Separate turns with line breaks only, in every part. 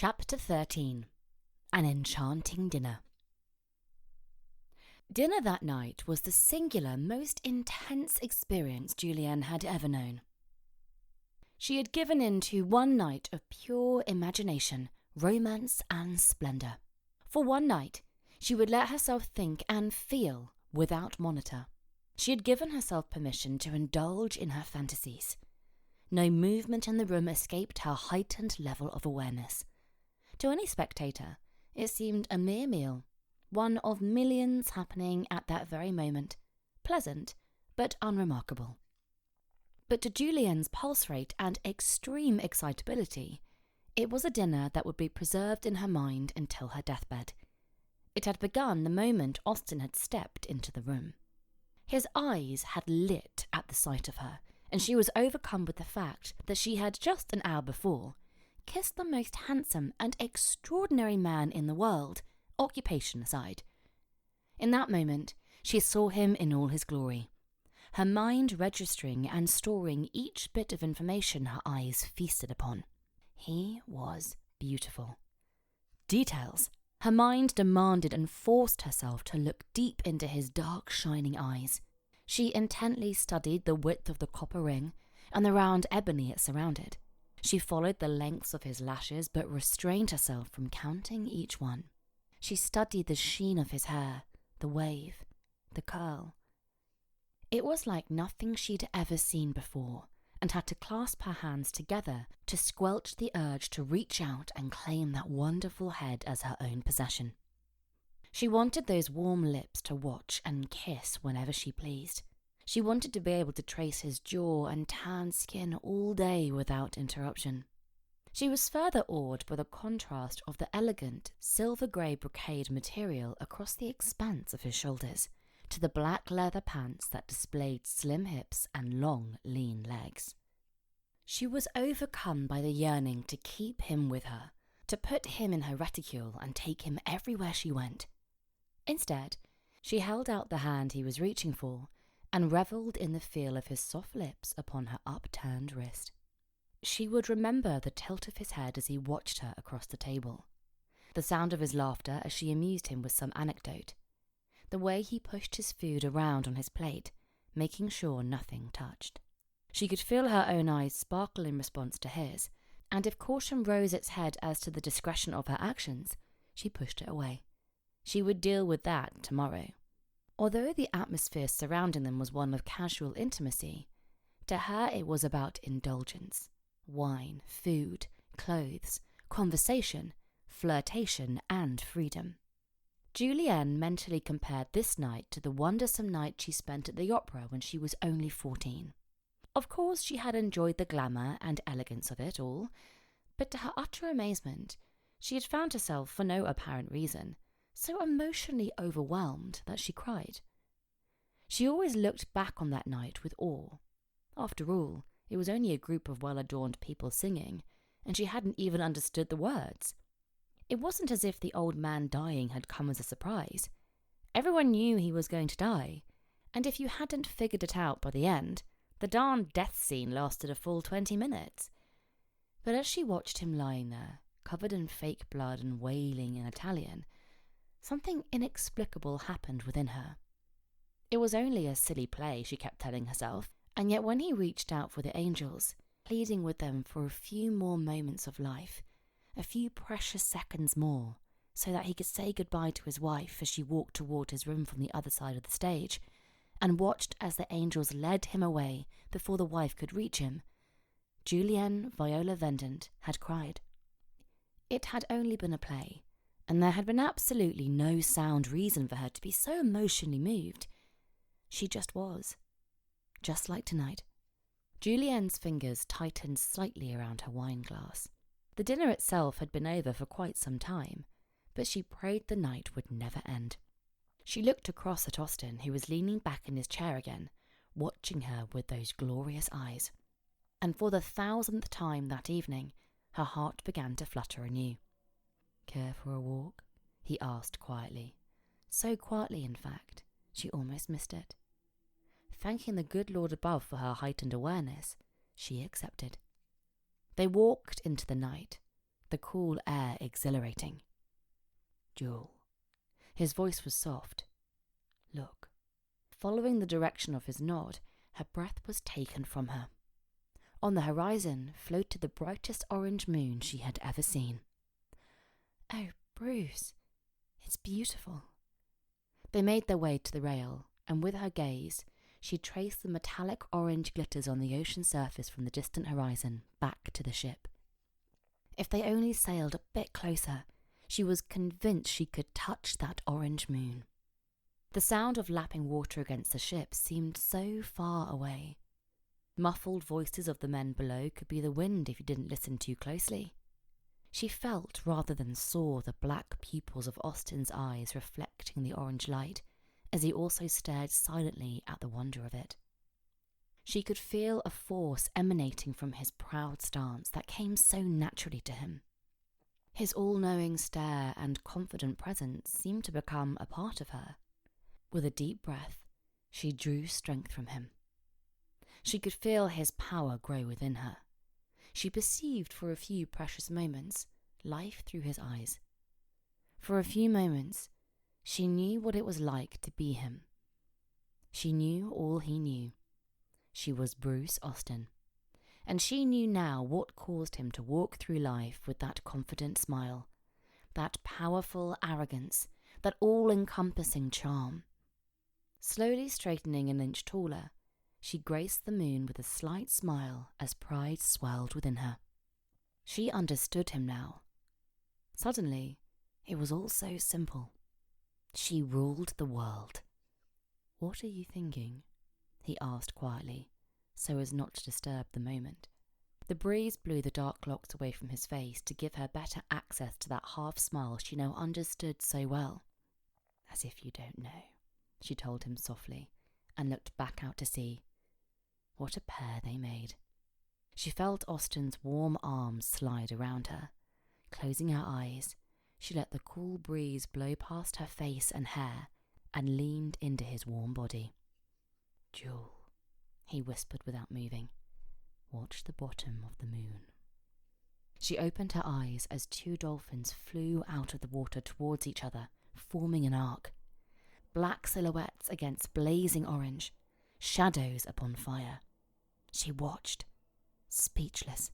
Chapter 13. An Enchanting Dinner. Dinner that night was the singular, most intense experience Julienne had ever known. She had given in to one night of pure imagination, romance and splendour. For one night, she would let herself think and feel without monitor. She had given herself permission to indulge in her fantasies. No movement in the room escaped her heightened level of awareness. To any spectator, it seemed a mere meal, one of millions happening at that very moment, pleasant but unremarkable. But to Julienne's pulse rate and extreme excitability, it was a dinner that would be preserved in her mind until her deathbed. It had begun the moment Austen had stepped into the room. His eyes had lit at the sight of her, and she was overcome with the fact that she had just an hour before kissed the most handsome and extraordinary man in the world, occupation aside. In that moment, she saw him in all his glory, her mind registering and storing each bit of information her eyes feasted upon. He was beautiful. Details. Her mind demanded and forced herself to look deep into his dark, shining eyes. She intently studied the width of the copper ring and the round ebony it surrounded. She followed the lengths of his lashes but restrained herself from counting each one. She studied the sheen of his hair, the wave, the curl. It was like nothing she'd ever seen before, and had to clasp her hands together to squelch the urge to reach out and claim that wonderful head as her own possession. She wanted those warm lips to watch and kiss whenever she pleased. She wanted to be able to trace his jaw and tanned skin all day without interruption. She was further awed by the contrast of the elegant silver-grey brocade material across the expanse of his shoulders, to the black leather pants that displayed slim hips and long, lean legs. She was overcome by the yearning to keep him with her, to put him in her reticule and take him everywhere she went. Instead, she held out the hand he was reaching for, and revelled in the feel of his soft lips upon her upturned wrist. She would remember the tilt of his head as he watched her across the table, the sound of his laughter as she amused him with some anecdote, the way he pushed his food around on his plate, making sure nothing touched. She could feel her own eyes sparkle in response to his, and if caution rose its head as to the discretion of her actions, she pushed it away. She would deal with that tomorrow. Although the atmosphere surrounding them was one of casual intimacy, to her it was about indulgence, wine, food, clothes, conversation, flirtation, and freedom. Julienne mentally compared this night to the wondersome night she spent at the opera when she was only 14. Of course, she had enjoyed the glamour and elegance of it all, but to her utter amazement, she had found herself, for no apparent reason, so emotionally overwhelmed that she cried. She always looked back on that night with awe. After all, it was only a group of well-adorned people singing, and she hadn't even understood the words. It wasn't as if the old man dying had come as a surprise. Everyone knew he was going to die, and if you hadn't figured it out by the end, the darn death scene lasted a full 20 minutes. But as she watched him lying there, covered in fake blood and wailing in Italian, something inexplicable happened within her. It was only a silly play, she kept telling herself, and yet when he reached out for the angels, pleading with them for a few more moments of life, a few precious seconds more, so that he could say goodbye to his wife as she walked toward his room from the other side of the stage, and watched as the angels led him away before the wife could reach him, Julienne Viola Vendant had cried. It had only been a play, and there had been absolutely no sound reason for her to be so emotionally moved. She just was. Just like tonight. Julienne's fingers tightened slightly around her wine glass. The dinner itself had been over for quite some time, but she prayed the night would never end. She looked across at Austen, who was leaning back in his chair again, watching her with those glorious eyes. And for the 1000th time that evening, her heart began to flutter anew. "Care for a walk?" he asked quietly. So quietly, in fact, she almost missed it. Thanking the good Lord above for her heightened awareness, she accepted. They walked into the night, the cool air exhilarating. "Jewel." His voice was soft. "Look." Following the direction of his nod, her breath was taken from her. On the horizon floated the brightest orange moon she had ever seen. "Oh, Bruce, it's beautiful." They made their way to the rail, and with her gaze, she traced the metallic orange glitters on the ocean surface from the distant horizon back to the ship. If they only sailed a bit closer, she was convinced she could touch that orange moon. The sound of lapping water against the ship seemed so far away. Muffled voices of the men below could be the wind if you didn't listen too closely. She felt rather than saw the black pupils of Austen's eyes reflecting the orange light, as he also stared silently at the wonder of it. She could feel a force emanating from his proud stance that came so naturally to him. His all-knowing stare and confident presence seemed to become a part of her. With a deep breath, she drew strength from him. She could feel his power grow within her. She perceived for a few precious moments life through his eyes. For a few moments, she knew what it was like to be him. She knew all he knew. She was Bruce Austen, and she knew now what caused him to walk through life with that confident smile, that powerful arrogance, that all-encompassing charm. Slowly straightening an inch taller, she graced the moon with a slight smile as pride swelled within her. She understood him now. Suddenly, it was all so simple. She ruled the world. "What are you thinking?" he asked quietly, so as not to disturb the moment. The breeze blew the dark locks away from his face to give her better access to that half-smile she now understood so well. "As if you don't know," she told him softly, and looked back out to sea. What a pair they made. She felt Austen's warm arms slide around her. Closing her eyes, she let the cool breeze blow past her face and hair and leaned into his warm body. "Jewel," he whispered without moving, "watch the bottom of the moon." She opened her eyes as two dolphins flew out of the water towards each other, forming an arc. Black silhouettes against blazing orange, shadows upon fire. She watched, speechless.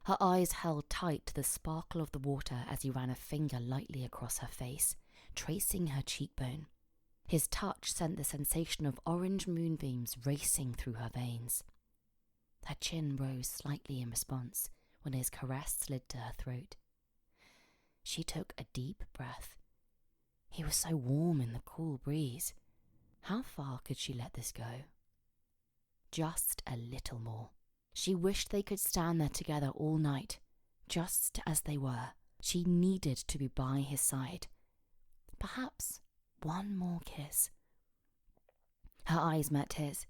Her eyes held tight to the sparkle of the water as he ran a finger lightly across her face, tracing her cheekbone. His touch sent the sensation of orange moonbeams racing through her veins. Her chin rose slightly in response when his caress slid to her throat. She took a deep breath. He was so warm in the cool breeze. How far could she let this go? Just a little more. She wished they could stand there together all night, just as they were. She needed to be by his side. Perhaps one more kiss. Her eyes met his,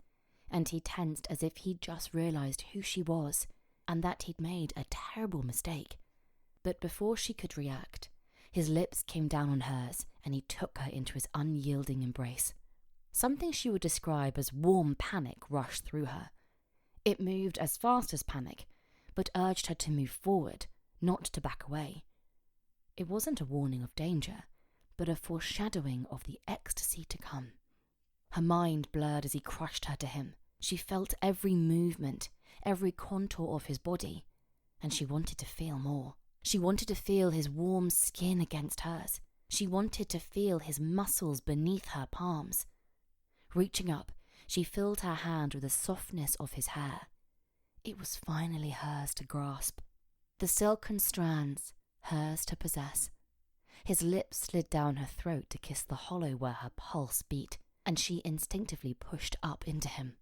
and he tensed as if he'd just realized who she was and that he'd made a terrible mistake. But before she could react, his lips came down on hers and he took her into his unyielding embrace. Something she would describe as warm panic rushed through her. It moved as fast as panic, but urged her to move forward, not to back away. It wasn't a warning of danger, but a foreshadowing of the ecstasy to come. Her mind blurred as he crushed her to him. She felt every movement, every contour of his body, and she wanted to feel more. She wanted to feel his warm skin against hers. She wanted to feel his muscles beneath her palms. Reaching up, she filled her hand with the softness of his hair. It was finally hers to grasp. The silken strands, hers to possess. His lips slid down her throat to kiss the hollow where her pulse beat, and she instinctively pushed up into him.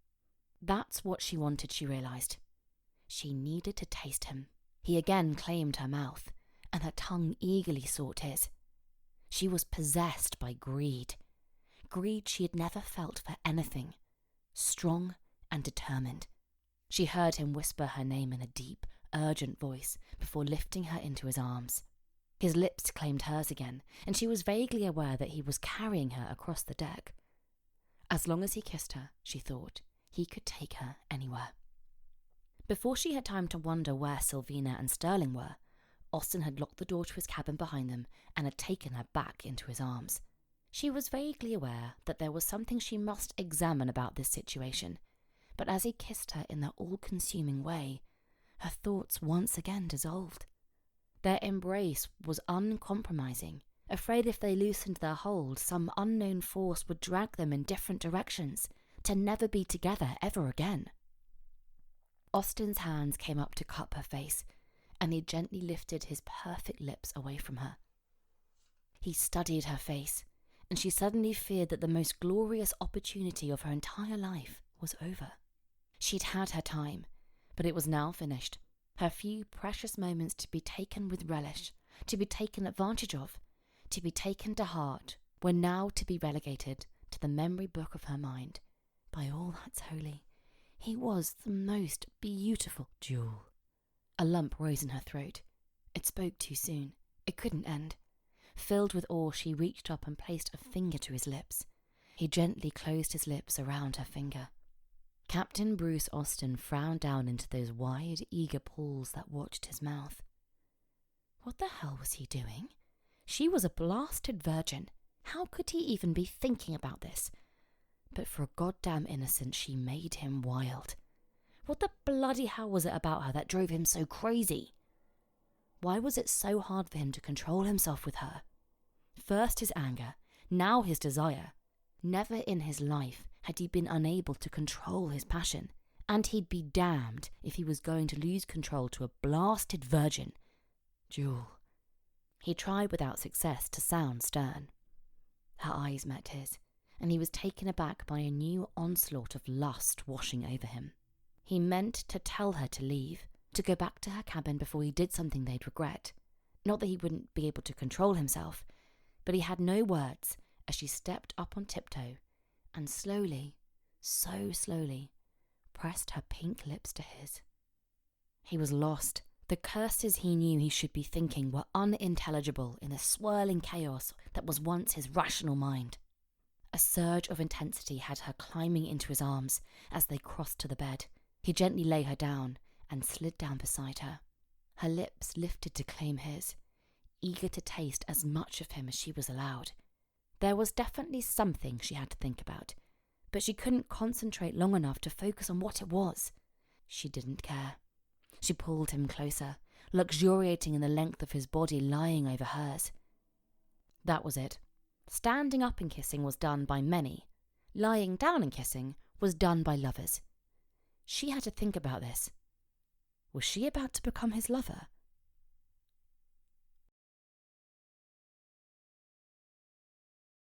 That's what she wanted, she realized. She needed to taste him. He again claimed her mouth, and her tongue eagerly sought his. She was possessed by greed. Greed she had never felt for anything. Strong and determined. She heard him whisper her name in a deep, urgent voice before lifting her into his arms. His lips claimed hers again, and she was vaguely aware that he was carrying her across the deck. As long as he kissed her, she thought, he could take her anywhere. Before she had time to wonder where Sylvina and Sterling were, Austen had locked the door to his cabin behind them and had taken her back into his arms. She was vaguely aware that there was something she must examine about this situation, but as he kissed her in that all-consuming way, her thoughts once again dissolved. Their embrace was uncompromising, afraid if they loosened their hold, some unknown force would drag them in different directions, to never be together ever again. Austen's hands came up to cup her face, and he gently lifted his perfect lips away from her. He studied her face, and she suddenly feared that the most glorious opportunity of her entire life was over. She'd had her time, but it was now finished. Her few precious moments to be taken with relish, to be taken advantage of, to be taken to heart, were now to be relegated to the memory book of her mind. By all that's holy, he was the most beautiful jewel. A lump rose in her throat. It spoke too soon. It couldn't end. Filled with awe, she reached up and placed a finger to his lips. He gently closed his lips around her finger. Captain Bruce Austen frowned down into those wide, eager pools that watched his mouth. What the hell was he doing? She was a blasted virgin. How could he even be thinking about this? But for a goddamn innocent, she made him wild. What the bloody hell was it about her that drove him so crazy? Why was it so hard for him to control himself with her? First his anger, now his desire. Never in his life had he been unable to control his passion, and he'd be damned if he was going to lose control to a blasted virgin. Jewel. He tried without success to sound stern. Her eyes met his, and he was taken aback by a new onslaught of lust washing over him. He meant to tell her to leave, to go back to her cabin before he did something they'd regret. Not that he wouldn't be able to control himself, but he had no words as she stepped up on tiptoe and slowly, so slowly, pressed her pink lips to his. He was lost. The curses he knew he should be thinking were unintelligible in the swirling chaos that was once his rational mind. A surge of intensity had her climbing into his arms as they crossed to the bed. He gently lay her down and slid down beside her. Her lips lifted to claim his, eager to taste as much of him as she was allowed. There was definitely something she had to think about, but she couldn't concentrate long enough to focus on what it was. She didn't care. She pulled him closer, luxuriating in the length of his body lying over hers. That was it. Standing up and kissing was done by many. Lying down and kissing was done by lovers. She had to think about this. Was she about to become his lover,